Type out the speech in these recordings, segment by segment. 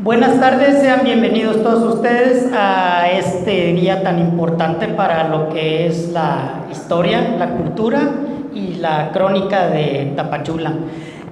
Buenas tardes, sean bienvenidos todos ustedes a este día tan importante para lo que es la historia, la cultura y la crónica de Tapachula.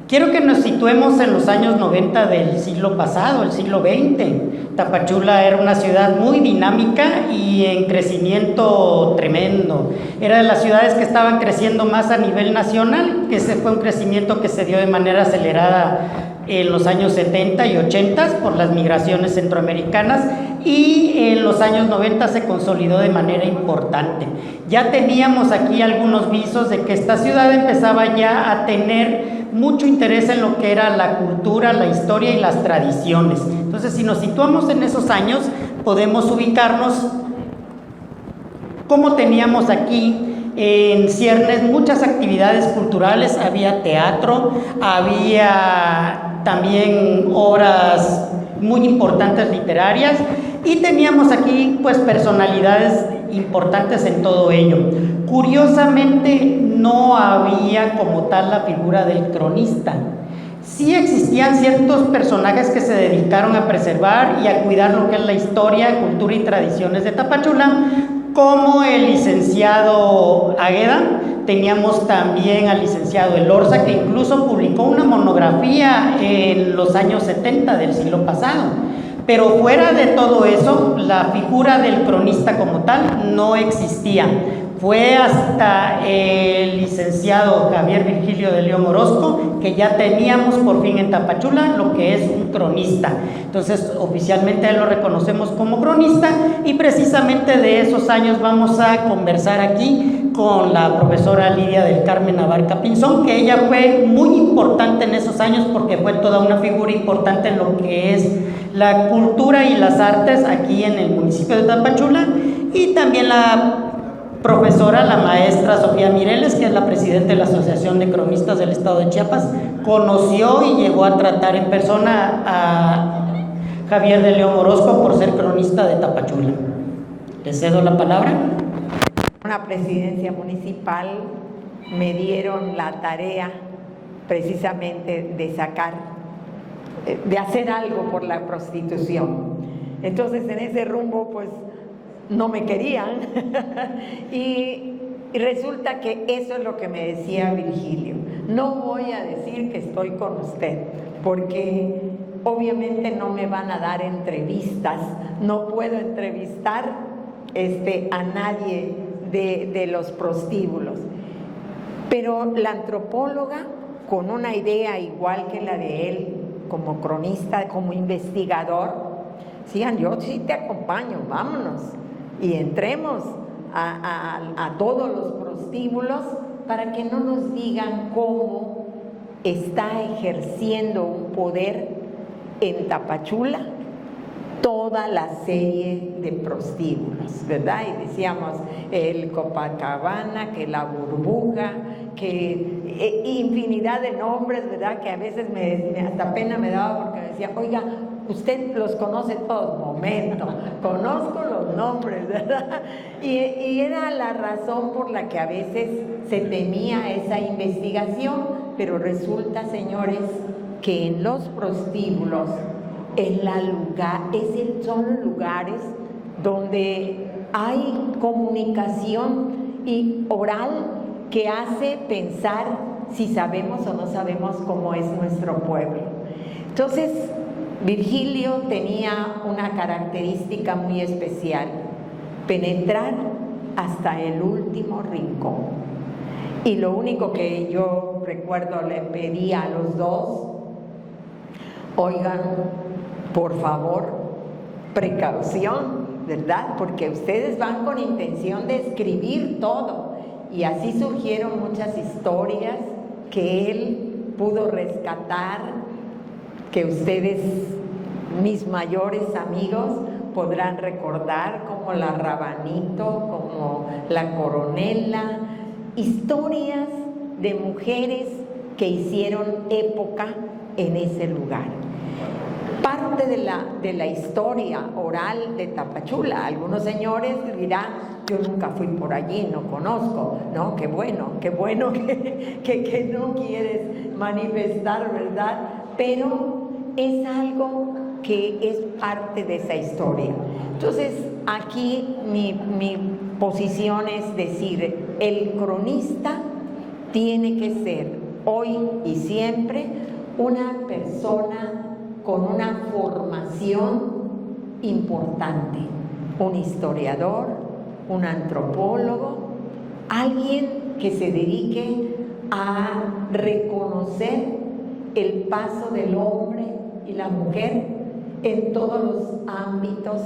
Quiero que nos situemos en los años 90 del siglo pasado, el siglo XX. Tapachula era una ciudad muy dinámica y en crecimiento tremendo. Era de las ciudades que estaban creciendo más a nivel nacional, que ese fue un crecimiento que se dio de manera acelerada en los años 70 y 80 por las migraciones centroamericanas, y en los años 90 se consolidó de manera importante. Ya teníamos aquí algunos visos de que esta ciudad empezaba ya a tener mucho interés en lo que era la cultura, la historia y las tradiciones. Entonces, si nos situamos en esos años, podemos ubicarnos como teníamos aquí en ciernes muchas actividades culturales. Había teatro, había también obras muy importantes literarias, y teníamos aquí pues personalidades importantes en todo ello. Curiosamente, no había como tal la figura del cronista. Sí existían ciertos personajes que se dedicaron a preservar y a cuidar lo que es la historia, cultura y tradiciones de Tapachula, como el licenciado Águeda. Teníamos también al licenciado Elorza, que incluso publicó una monografía en los años 70 del siglo pasado. Pero fuera de todo eso, la figura del cronista como tal no existía. Fue hasta el licenciado Javier Virgilio de León Orozco que ya teníamos por fin en Tapachula lo que es un cronista. Entonces, oficialmente a él lo reconocemos como cronista, y precisamente de esos años vamos a conversar aquí con la profesora Lidia del Carmen Abarca Pinzón, que ella fue muy importante en esos años porque fue toda una figura importante en lo que es la cultura y las artes aquí en el municipio de Tapachula, y también la profesora, la maestra Sofía Mireles, que es la presidenta de la Asociación de Cronistas del Estado de Chiapas, conoció y llegó a tratar en persona a Javier de León Orozco por ser cronista de Tapachula. Le cedo la palabra. Una presidencia municipal me dieron la tarea precisamente de sacar, de hacer algo por la prostitución. Entonces, en ese rumbo, pues, no me querían y resulta que eso es lo que me decía Virgilio: no voy a decir que estoy con usted porque obviamente no me van a dar entrevistas, no puedo entrevistar a nadie de los prostíbulos. Pero la antropóloga, con una idea igual que la de él, como cronista, como investigador, decían: yo sí te acompaño, vámonos y entremos a todos los prostíbulos para que no nos digan cómo está ejerciendo un poder en Tapachula toda la serie de prostíbulos, ¿verdad? Y decíamos el Copacabana, que la Burbuja, que infinidad de nombres, ¿verdad? Que a veces hasta pena me daba porque me decía: oiga, usted los conoce todos. Momento, conozco los nombres, ¿verdad? Y era la razón por la que a veces se temía esa investigación, pero resulta, señores, que en los prostíbulos son lugares donde hay comunicación y oral que hace pensar si sabemos o no sabemos cómo es nuestro pueblo. Entonces, Virgilio tenía una característica muy especial: penetrar hasta el último rincón. Y lo único que yo recuerdo le pedí a los dos: oigan, por favor, precaución, ¿verdad? Porque ustedes van con intención de escribir todo. Y así surgieron muchas historias que él pudo rescatar, que ustedes, mis mayores amigos, podrán recordar, como la Rabanito, como la Coronela, historias de mujeres que hicieron época en ese lugar. Parte de la historia oral de Tapachula. Algunos señores dirán: yo nunca fui por allí, no conozco. No, qué bueno que no quieres manifestar, ¿verdad? Pero es algo que es parte de esa historia. Entonces, aquí mi posición es decir, el cronista tiene que ser hoy y siempre una persona con una formación importante, un historiador, un antropólogo, alguien que se dedique a reconocer el paso del hombre y la mujer en todos los ámbitos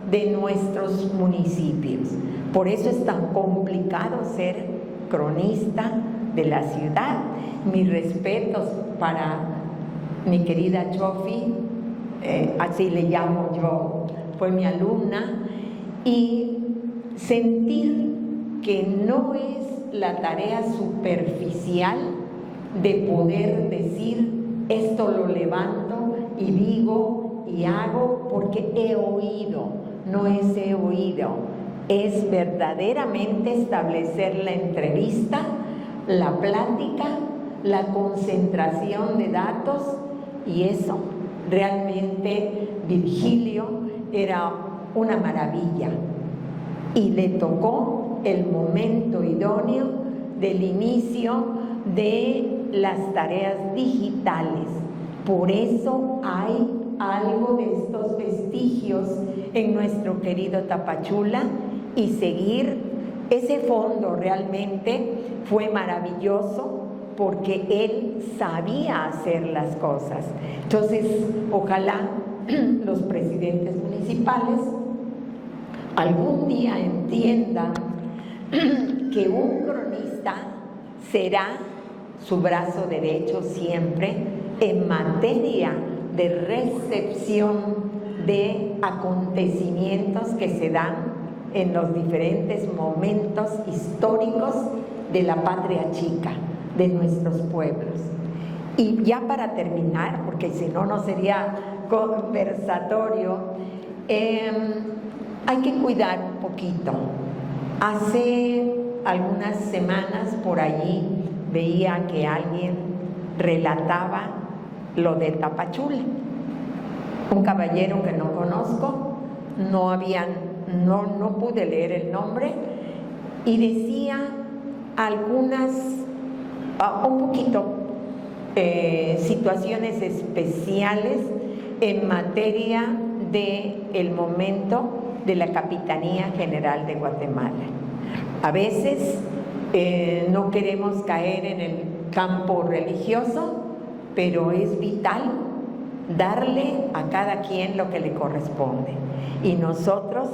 de nuestros municipios. Por eso es tan complicado ser cronista de la ciudad. Mis respetos para mi querida Chofi, así le llamo yo, fue mi alumna, y sentir que no es la tarea superficial de poder decir esto lo levanto y digo y hago porque he oído, no es he oído, es verdaderamente establecer la entrevista, la plática, la concentración de datos, y eso realmente Virgilio era una maravilla y le tocó el momento idóneo del inicio de las tareas digitales. Por eso hay algo de estos vestigios en nuestro querido Tapachula, y seguir ese fondo realmente fue maravilloso porque él sabía hacer las cosas. Entonces, ojalá los presidentes municipales algún día entiendan que un cronista será su brazo derecho siempre en materia de recepción de acontecimientos que se dan en los diferentes momentos históricos de la patria chica, de nuestros pueblos. Y ya para terminar, porque si no, no sería conversatorio, hay que cuidar un poquito. Hace algunas semanas por allí veía que alguien relataba lo de Tapachula. Un caballero que no conozco, no pude leer el nombre, y decía algunas, un poquito, situaciones especiales en materia del momento de la Capitanía General de Guatemala. A veces no queremos caer en el campo religioso, pero es vital darle a cada quien lo que le corresponde. Y nosotros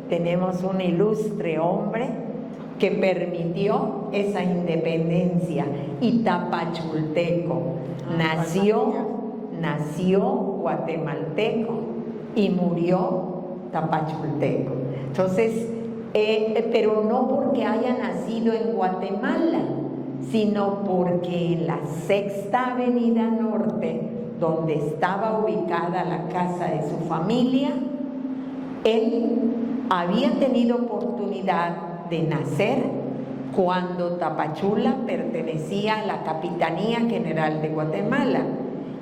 tenemos un ilustre hombre que permitió esa independencia, y tapachulteco, nació guatemalteco y murió tapachulteco. Entonces, pero no porque haya nacido en Guatemala, sino porque en la Sexta Avenida Norte, donde estaba ubicada la casa de su familia, él había tenido oportunidad de nacer cuando Tapachula pertenecía a la Capitanía General de Guatemala,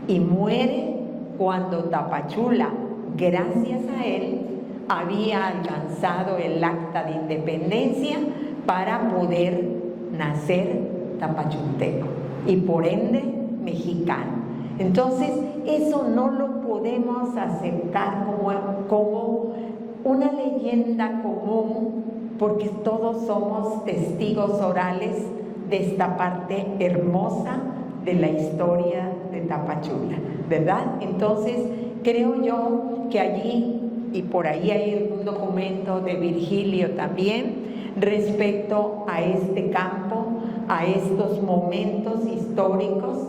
y muere cuando Tapachula, gracias a él, había alcanzado el acta de independencia para poder nacer tapachulteco y por ende mexicano. Entonces, eso no lo podemos aceptar como una leyenda común, porque todos somos testigos orales de esta parte hermosa de la historia de Tapachula, ¿verdad? Entonces, creo yo que allí, y por ahí hay un documento de Virgilio también, respecto a este campo, a estos momentos históricos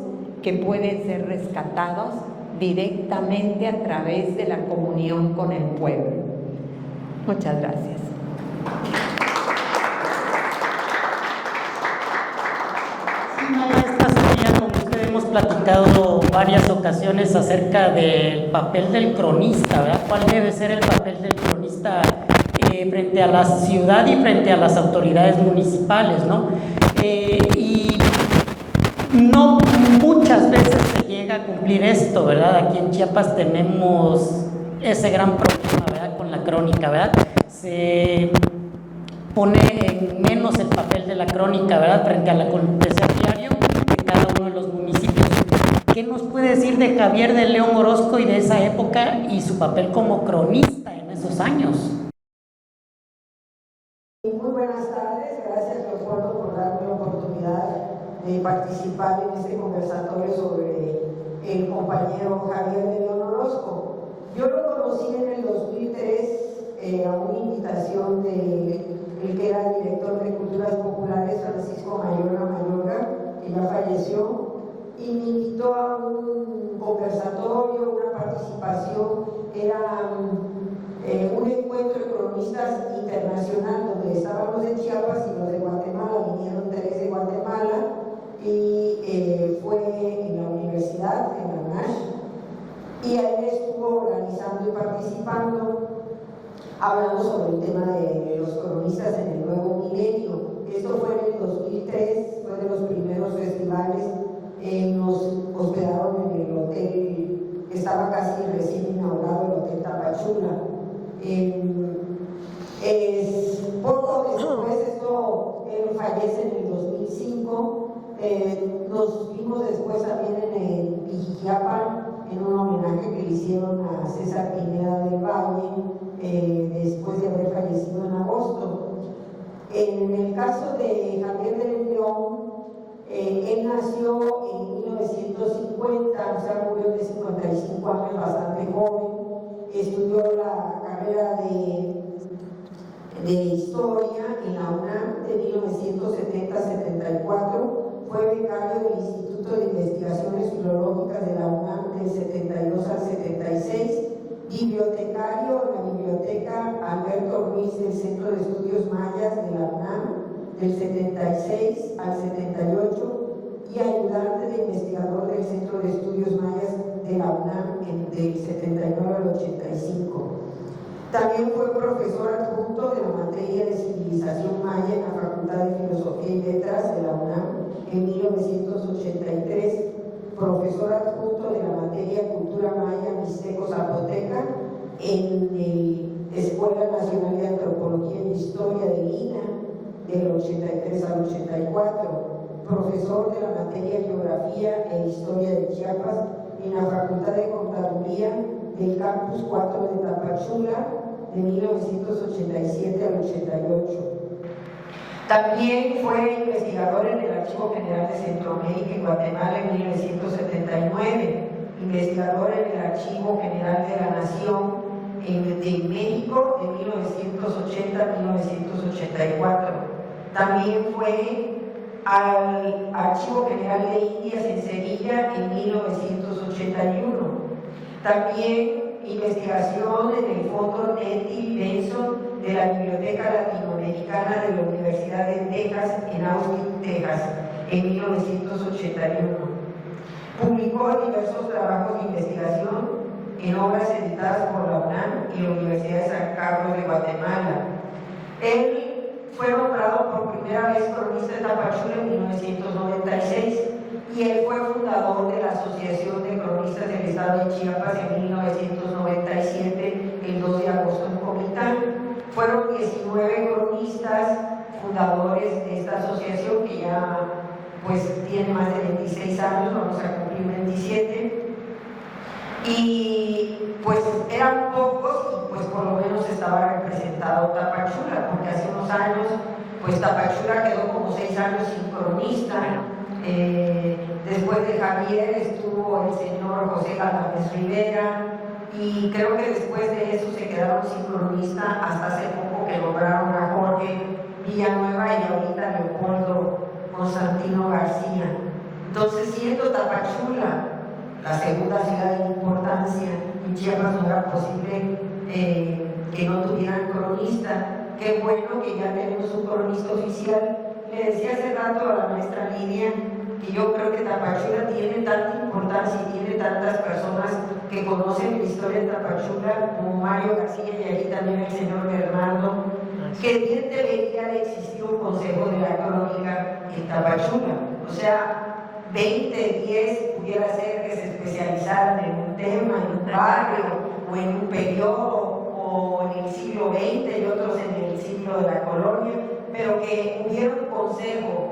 que pueden ser rescatados directamente a través de la comunión con el pueblo. Muchas gracias. Sí, maestra Sofía, con usted hemos platicado varias ocasiones acerca del papel del cronista, ¿verdad? ¿Cuál debe ser el papel del cronista frente a la ciudad y frente a las autoridades municipales, ¿no? Y no muchas veces se llega llega a cumplir esto, ¿verdad? Aquí en Chiapas tenemos ese gran problema, ¿verdad? Con la crónica, ¿verdad? Se pone en menos el papel de la crónica, ¿verdad? Frente al acontecer diario de cada uno de los municipios. ¿Qué nos puede decir de Javier de León Orozco y de esa época y su papel como cronista en esos años? Muy buenas tardes, gracias Leopoldo por darme la oportunidad de participar en este conversatorio sobre el compañero Javier de León Orozco. Yo lo conocí en el 2003 a una invitación de el que era el director de Culturas Populares, Francisco Mayorga, que ya falleció, y me invitó a un conversatorio, una participación, era un encuentro de cronistas internacional donde estaban los de Chiapas y los de Guatemala, vinieron 3 de Guatemala y fue en la universidad, en la UNACH, y ahí estuvo organizando y participando, hablando sobre el tema de los cronistas en el nuevo milenio. Esto fue en el 2003, fue de los primeros festivales. Nos hospedaron en el hotel que estaba casi recién inaugurado, el Hotel Tapachula. Poco después, él fallece en el 2005. Nos vimos después también en Pijijiapan, en un homenaje que le hicieron a César Pineda del Valle, después de haber fallecido en agosto. En el caso de Javier de León, él nació en 1950, o sea, murió de 55 años, bastante joven. Estudió la carrera de Historia en la UNAM de 1970 a 74. Fue becario del Instituto de Investigaciones Filológicas de la UNAM del 72 al 76. Bibliotecario en la Biblioteca Alberto Ruiz del Centro de Estudios Mayas de la UNAM del 76 al 78 y ayudante de investigador del Centro de Estudios Mayas de la UNAM del 79 al 85. También fue profesor adjunto de la materia de Civilización Maya en la Facultad de Filosofía y Letras de la UNAM en 1983, profesor adjunto de la materia Cultura Maya Mixteco Zapoteca en la Escuela Nacional de Antropología y Historia de Lina del 83 al 84, profesor de la materia Geografía e Historia de Chiapas en la Facultad de Contaduría del Campus 4 de Tapachula de 1987 al 88. También fue investigador en el Archivo General de Centroamérica y Guatemala en 1979, investigador en el Archivo General de la Nación de México de 1980 a 1984. También fue al Archivo General de Indias en Sevilla en 1981. También investigación en el Fondo Nettie Benson de la Biblioteca Latinoamericana de la Universidad de Texas en Austin, Texas, en 1981. Publicó diversos trabajos de investigación en obras editadas por la UNAM y la Universidad de San Carlos de Guatemala. Él fue nombrado por primera vez cronista de Tapachula en 1996 y él fue fundador de la Asociación de Cronistas del Estado de Chiapas en 1997, el 2 de agosto en Comitán. Fueron 19 cronistas fundadores de esta asociación que ya pues tiene más de 26 años, vamos a cumplir 27. Y pues eran pocos y pues por lo menos estaba representado Tapachula, porque hace unos años pues Tapachula quedó como 6 años sin cronista. Después de Javier estuvo el señor José Galvez Rivera y creo que después de eso se quedaron sin cronista hasta hace poco que lograron a Jorge Villanueva y ahorita Leopoldo Constantino García. Entonces, siendo Tapachula la segunda ciudad de importancia en Chiapas, no era posible que no tuvieran cronista. Qué bueno que ya tenemos un cronista oficial. Le decía hace rato a la maestra Lidia que yo creo que Tapachula tiene tanta importancia y tiene tantas personas que conocen la historia de Tapachula, como Mario García y aquí también el señor Bernardo, que bien debería de existir un consejo de la crónica en Tapachula. O sea, 20, 10 pudiera ser que se especializaran en un tema, en un barrio o en un periodo o en el siglo XX y otros en el siglo de la colonia, pero que hubiera un consejo.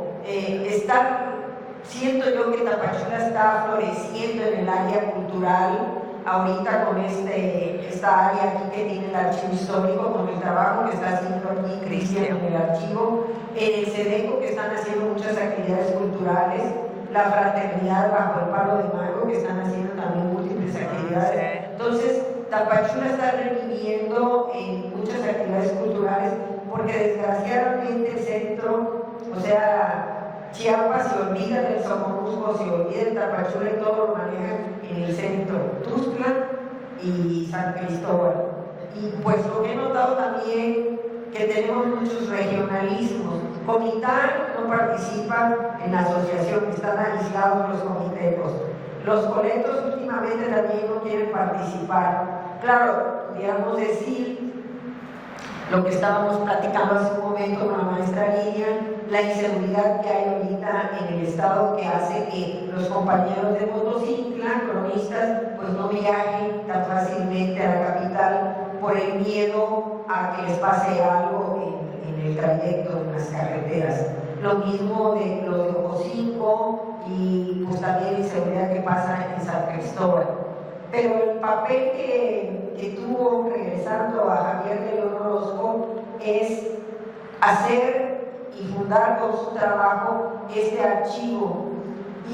Siento yo que Tapachula está floreciendo en el área cultural, ahorita con esta área aquí que tiene el archivo histórico, con el trabajo que está haciendo aquí Cristian en el archivo, en el CEDECO que están haciendo muchas actividades culturales, la fraternidad bajo el palo de mayo que están haciendo también múltiples actividades. Entonces, Tapachula está reviviendo en muchas actividades culturales porque desgraciadamente el centro, o sea, Chiapas se olvida del Soconusco, se olvida de Tapachula y todo lo manejan en el centro, Tuxtla y San Cristóbal. Y pues lo que he notado también que tenemos muchos regionalismos. Comitán no participa en la asociación, están aislados los comitecos. Los coletos últimamente también no quieren participar. Claro, digamos decir lo que estábamos platicando hace un momento con la maestra Lidia, la inseguridad que hay ahorita en el estado que hace que los compañeros de Motocicla, cronistas, pues no viajen tan fácilmente a la capital por el miedo a que les pase algo en el trayecto, en las carreteras. Lo mismo de los de Ocosinco y pues también la inseguridad que pasa en San Cristóbal. Pero el papel que tuvo, regresando a Javier de León Orozco, es hacer y fundar con su trabajo este archivo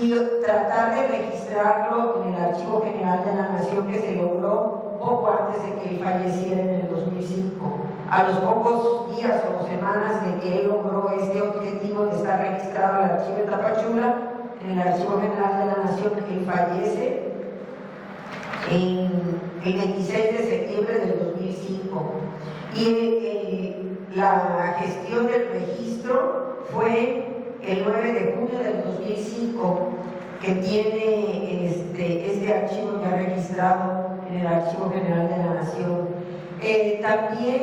y tratar de registrarlo en el Archivo General de la Nación, que se logró poco antes de que él falleciera en el 2005. A los pocos días o semanas de que él logró este objetivo de estar registrado el archivo de Tapachula, en el Archivo General de la Nación, él fallece el 26 de septiembre del 2005. Y la gestión del registro fue el 9 de junio del 2005, que tiene este archivo ya registrado en el Archivo General de la Nación. También,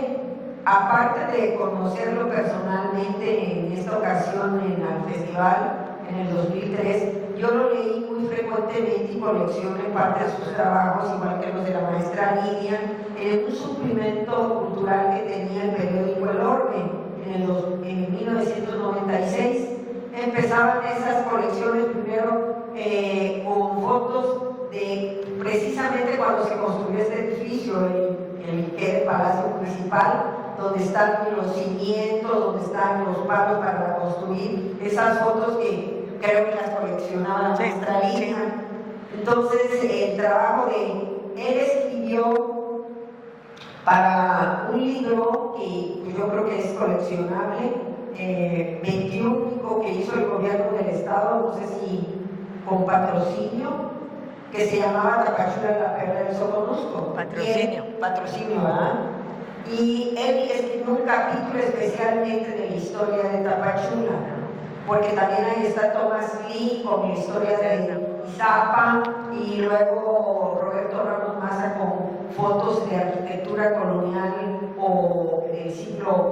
aparte de conocerlo personalmente en esta ocasión en el festival, en el 2003, yo lo leí muy frecuentemente y coleccioné parte de sus trabajos, igual que los de la maestra Lidia, en un suplemento cultural que tenía el periódico El Orbe en 1996. Empezaban esas colecciones primero con fotos de precisamente cuando se construyó este edificio, el Palacio Municipal, donde están los cimientos, donde están los palos para construir, esas fotos que creo que las coleccionaba la maestra Lidia. Entonces, el trabajo él escribió para un libro que pues, yo creo que es coleccionable, 21 que hizo el gobierno del estado, no sé si con patrocinio, que se llamaba Tapachula, la perla del Soconusco. Patrocinio, ¿verdad? Y él escribió un capítulo especialmente de la historia de Tapachula, porque también ahí está Thomas Lee con la historia de Izapa y luego Roberto Ramos Maza con fotos de arquitectura colonial o del siglo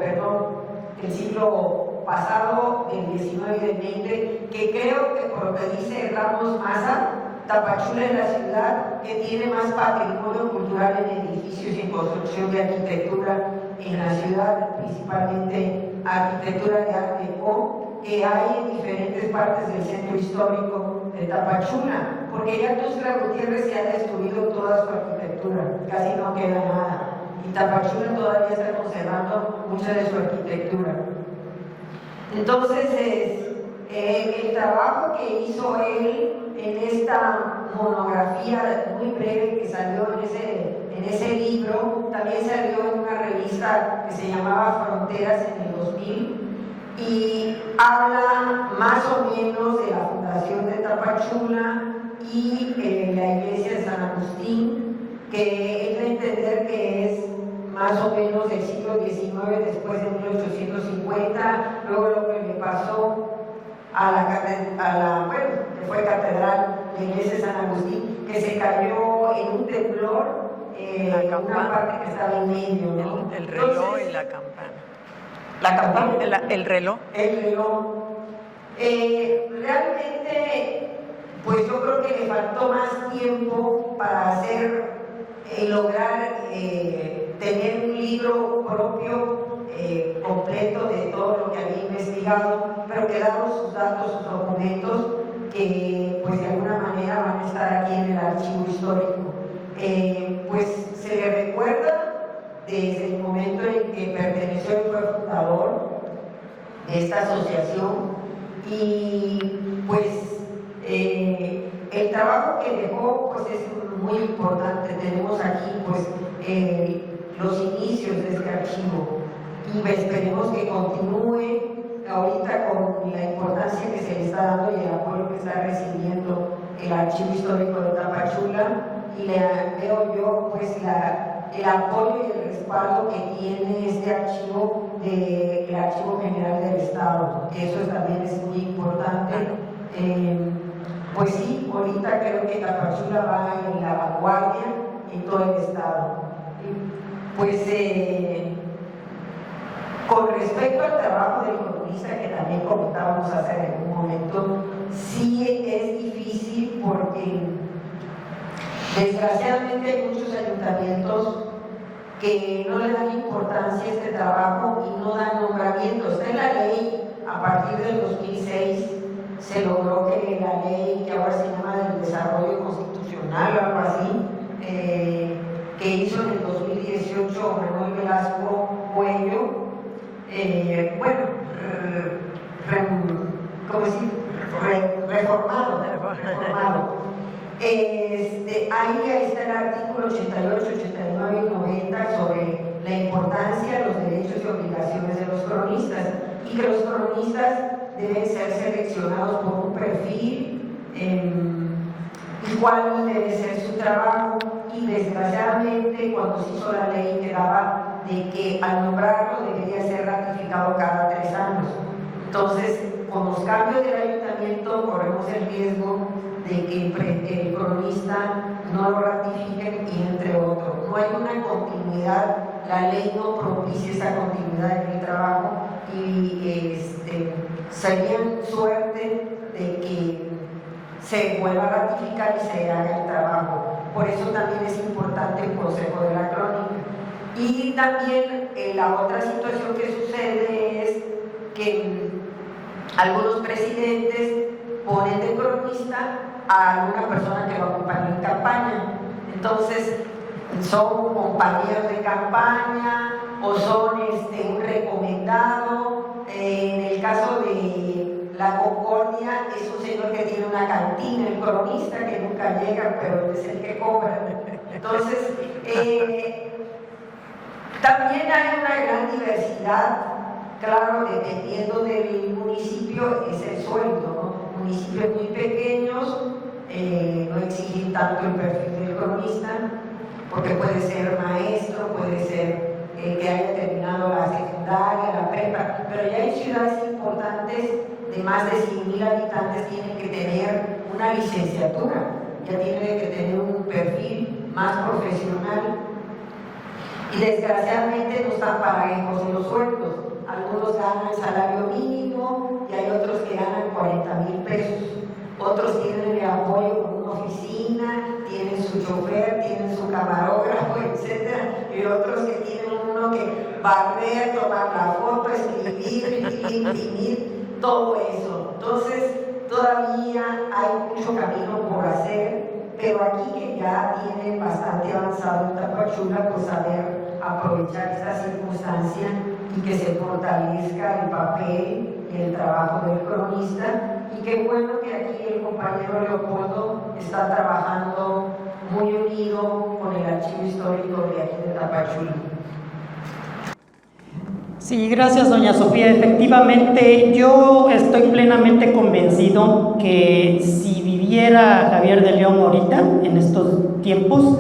pasado, del 19 y del 20, que creo que por lo que dice Ramos Maza, Tapachula es la ciudad que tiene más patrimonio cultural en edificios y en construcción de arquitectura en la ciudad, principalmente arquitectura de Art Deco, que hay en diferentes partes del centro histórico de Tapachula, porque ya Tuxtla Gutiérrez se ha destruido toda su arquitectura, casi no queda nada, y Tapachula todavía está conservando mucha de su arquitectura. Entonces, el trabajo que hizo él en esta monografía muy breve que salió en ese libro, también salió en una revista que se llamaba Fronteras en el 2000, y habla más o menos de la fundación de Tapachula y la iglesia de San Agustín, que es de entender que es más o menos del siglo XIX, después de 1850, luego lo que le pasó que fue catedral, la iglesia de San Agustín, que se cayó en un temblor, una parte que estaba en medio, ¿no? El reloj. Entonces, y la campana. ¿La campana? El reloj. El reloj. Realmente pues yo creo que le faltó más tiempo para lograr tener un libro propio, completo de todo lo que había investigado, pero quedaron sus datos, sus documentos, que pues de alguna manera van a estar aquí en el archivo histórico. Pues se le recuerda desde el momento en que perteneció y fue fundador de esta asociación, y pues el trabajo que dejó pues es muy importante. Tenemos aquí pues los inicios de este archivo, y esperemos que continúe ahorita con la importancia que se le está dando y el apoyo que está recibiendo el Archivo Histórico de Tapachula, y le veo yo pues el apoyo y el respaldo que tiene este archivo del Archivo General del Estado. Eso también es muy importante. Pues sí, ahorita creo que Tapachula va en la vanguardia en todo el estado. Pues con respecto al trabajo del cronista, que también comentábamos hace un momento, sí es difícil porque desgraciadamente hay muchos ayuntamientos que no le dan importancia a este trabajo y no dan nombramientos. Está en la ley, a partir del 2006 se logró que la ley, que ahora se llama del desarrollo constitucional o algo así, que hizo en el 2018 Manuel Velasco Cuello, reformado. Ahí está el artículo 88, 89 y 90 sobre la importancia, los derechos y obligaciones de los cronistas, y que los cronistas deben ser seleccionados por un perfil, y cuál debe ser su trabajo. Y desgraciadamente, cuando se hizo la ley, quedaba de que al nombrarlo debería ser ratificado cada 3 años. Entonces, con los cambios del ayuntamiento corremos el riesgo de que el cronista no lo ratifiquen, y entre otros. No hay una continuidad, la ley no propicia esa continuidad en el trabajo, y sería suerte de que se vuelva a ratificar y se haga el trabajo. Por eso también es importante el Consejo de la Crónica. Y también la otra situación que sucede es que algunos presidentes ponen de cronista a alguna persona que lo acompañó en campaña. Entonces, son compañeros de campaña o son un recomendado. En el caso de la Concordia, es un señor que tiene una cantina, el cronista, que nunca llega, pero es el que cobra. Entonces, también hay una gran diversidad. Claro, dependiendo del municipio, es el sueldo, ¿no? Municipios muy pequeños no exigen tanto el perfil del cronista, porque puede ser maestro, puede ser que haya terminado la secundaria, la prepa, pero ya en ciudades importantes de más de 100,000 habitantes tienen que tener una licenciatura, ya tienen que tener un perfil más profesional, y desgraciadamente no están parejos en los sueldos. Algunos ganan salario mínimo y hay otros que ganan 40,000 pesos. Otros tienen el apoyo con una oficina, tienen su chofer, tienen su camarógrafo, etc. Y otros que tienen uno que barrer, tomar la foto, escribir, imprimir, todo eso. Entonces, todavía hay mucho camino por hacer, pero aquí que ya tienen bastante avanzado en Tapachula, pues saber aprovechar esta circunstancia y que se fortalezca el papel y el trabajo del cronista. Y qué bueno que aquí el compañero Leopoldo está trabajando muy unido con el Archivo Histórico de aquí de Tapachula. Sí, gracias, doña Sofía. Efectivamente, yo estoy plenamente convencido que si viviera Javier de León ahorita, en estos tiempos,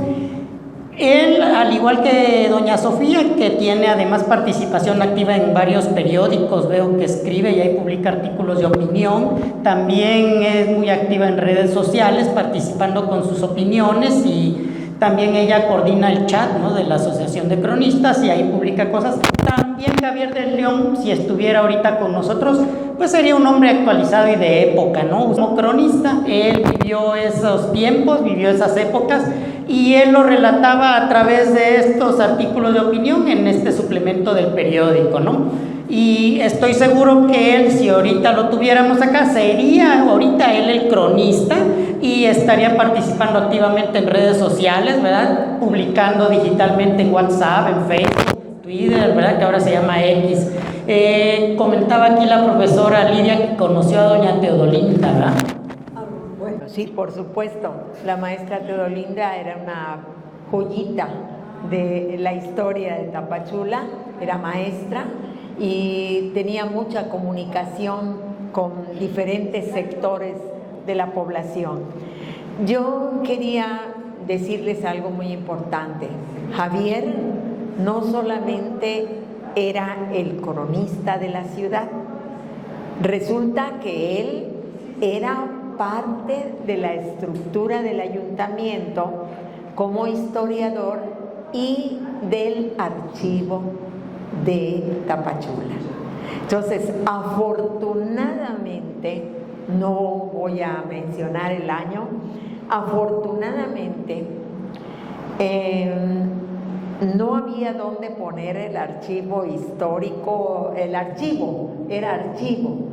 él, al igual que doña Sofía, que tiene además participación activa en varios periódicos, veo que escribe y ahí publica artículos de opinión, también es muy activa en redes sociales, participando con sus opiniones, y también ella coordina el chat, ¿no?, de la Asociación de Cronistas, y ahí publica cosas. También Bien, Javier del León, si estuviera ahorita con nosotros, pues sería un hombre actualizado y de época, ¿no? Como cronista, él vivió esos tiempos, vivió esas épocas, y él lo relataba a través de estos artículos de opinión en este suplemento del periódico, ¿no? Y estoy seguro que él, si ahorita lo tuviéramos acá, sería ahorita él el cronista y estaría participando activamente en redes sociales, ¿verdad? Publicando digitalmente en WhatsApp, en Facebook, Twitter, ¿verdad? Que ahora se llama X. Comentaba aquí la profesora Lidia que conoció a doña Teodolinda, ¿verdad? Bueno, sí, por supuesto. La maestra Teodolinda era una joyita de la historia de Tapachula, era maestra y tenía mucha comunicación con diferentes sectores de la población. Yo quería decirles algo muy importante. Javier no solamente era el cronista de la ciudad, resulta que él era parte de la estructura del ayuntamiento como historiador y del archivo de Tapachula. Entonces, afortunadamente, no voy a mencionar el año, afortunadamente no había dónde poner el archivo histórico, el archivo, era archivo,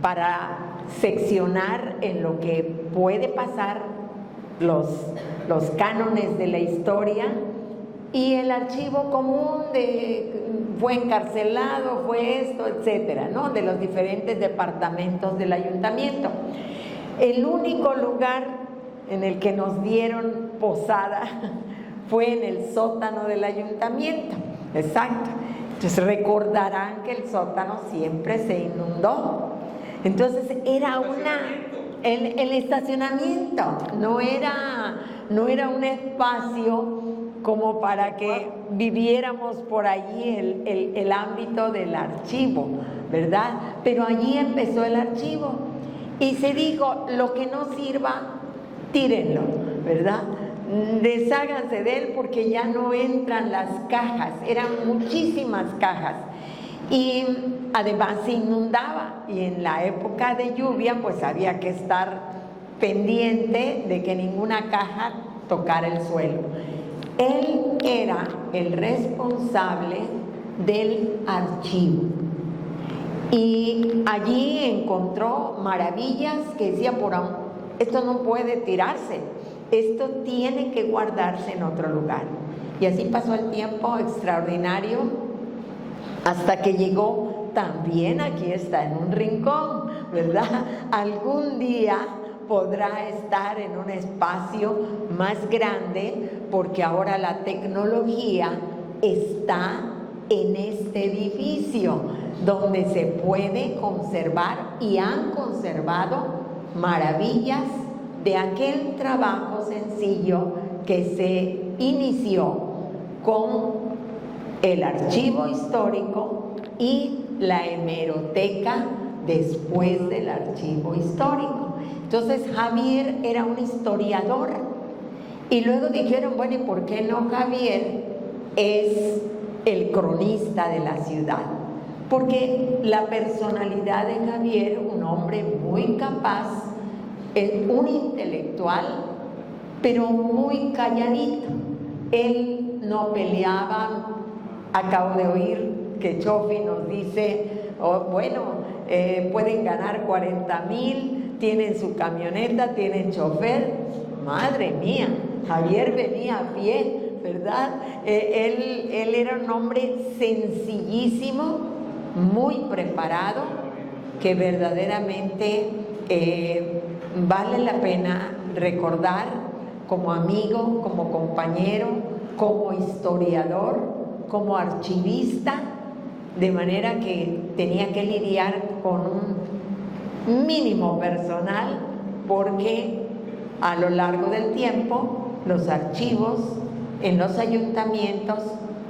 para seccionar en lo que puede pasar los cánones de la historia y el archivo común de fue encarcelado, fue esto, etcétera, ¿no? De los diferentes departamentos del ayuntamiento. El único lugar en el que nos dieron posada fue en el sótano del ayuntamiento, exacto. Entonces recordarán que el sótano siempre se inundó. Entonces era el estacionamiento, no era un espacio como para que viviéramos por allí el ámbito del archivo, ¿verdad? Pero allí empezó el archivo y se dijo, lo que no sirva, tírenlo, ¿verdad? Desháganse de él porque ya no entran las cajas, eran muchísimas cajas y además se inundaba y en la época de lluvia pues había que estar pendiente de que ninguna caja tocara el suelo. Él era el responsable del archivo y allí encontró maravillas que decía, esto no puede tirarse, esto tiene que guardarse en otro lugar. Y así pasó el tiempo extraordinario hasta que llegó, también aquí está en un rincón, ¿verdad? Algún día podrá estar en un espacio más grande porque ahora la tecnología está en este edificio donde se puede conservar y han conservado maravillas de aquel trabajo sencillo que se inició con el archivo histórico y la hemeroteca después del archivo histórico. Entonces Javier era un historiador y luego dijeron, bueno, ¿y por qué no Javier es el cronista de la ciudad? Porque la personalidad de Javier, un hombre muy capaz, un intelectual, pero muy calladito. Él no peleaba. Acabo de oír que Chofi nos dice, pueden ganar 40,000, tienen su camioneta, tienen chofer. Madre mía, Javier venía a pie, ¿verdad? Él era un hombre sencillísimo, muy preparado, que verdaderamente vale la pena recordar como amigo, como compañero, como historiador, como archivista, de manera que tenía que lidiar con un mínimo personal porque a lo largo del tiempo los archivos en los ayuntamientos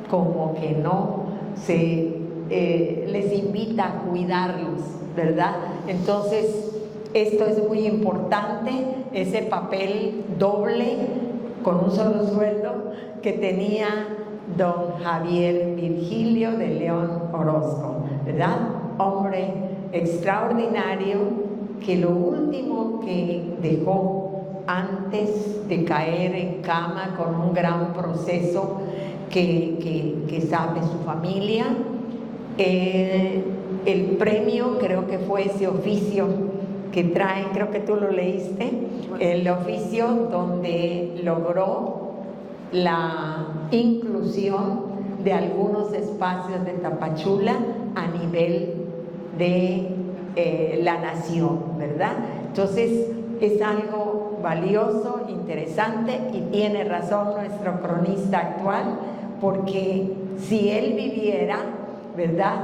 como que no se les invita a cuidarlos, ¿verdad? Entonces esto es muy importante, ese papel doble con un solo sueldo que tenía don Javier Virgilio de León Orozco, ¿verdad? Hombre extraordinario que lo último que dejó antes de caer en cama con un gran proceso que sabe su familia, el premio, creo que fue ese oficio que traen, creo que tú lo leíste, el oficio donde logró la inclusión de algunos espacios de Tapachula a nivel de la nación, ¿verdad? Entonces es algo valioso, interesante, y tiene razón nuestro cronista actual, porque si él viviera, ¿verdad?,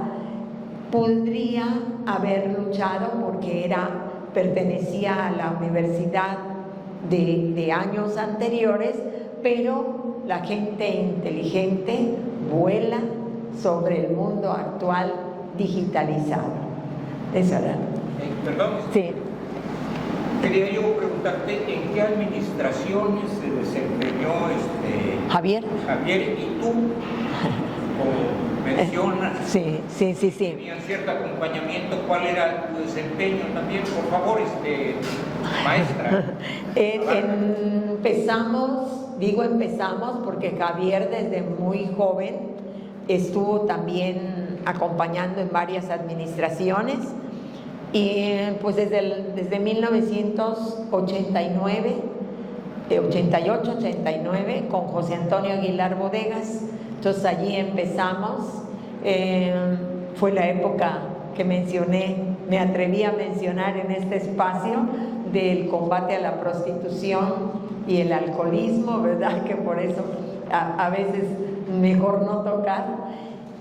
podría haber luchado porque pertenecía a la universidad de años anteriores, pero la gente inteligente vuela sobre el mundo actual digitalizado. ¿Es verdad? Perdón. Sí. Quería yo preguntarte en qué administraciones se desempeñó Javier. Javier, y tú, como mencionas, Sí. tenían cierto acompañamiento. ¿Cuál era tu desempeño también? Por favor, maestra. Empezamos porque Javier desde muy joven estuvo también acompañando en varias administraciones, y pues desde 1989, 88-89, con José Antonio Aguilar Bodegas. Entonces allí empezamos. Fue la época que me atreví a mencionar en este espacio, del combate a la prostitución y el alcoholismo, ¿verdad? Que por eso a veces mejor no tocar.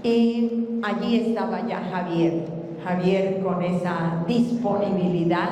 Y allí estaba ya Javier con esa disponibilidad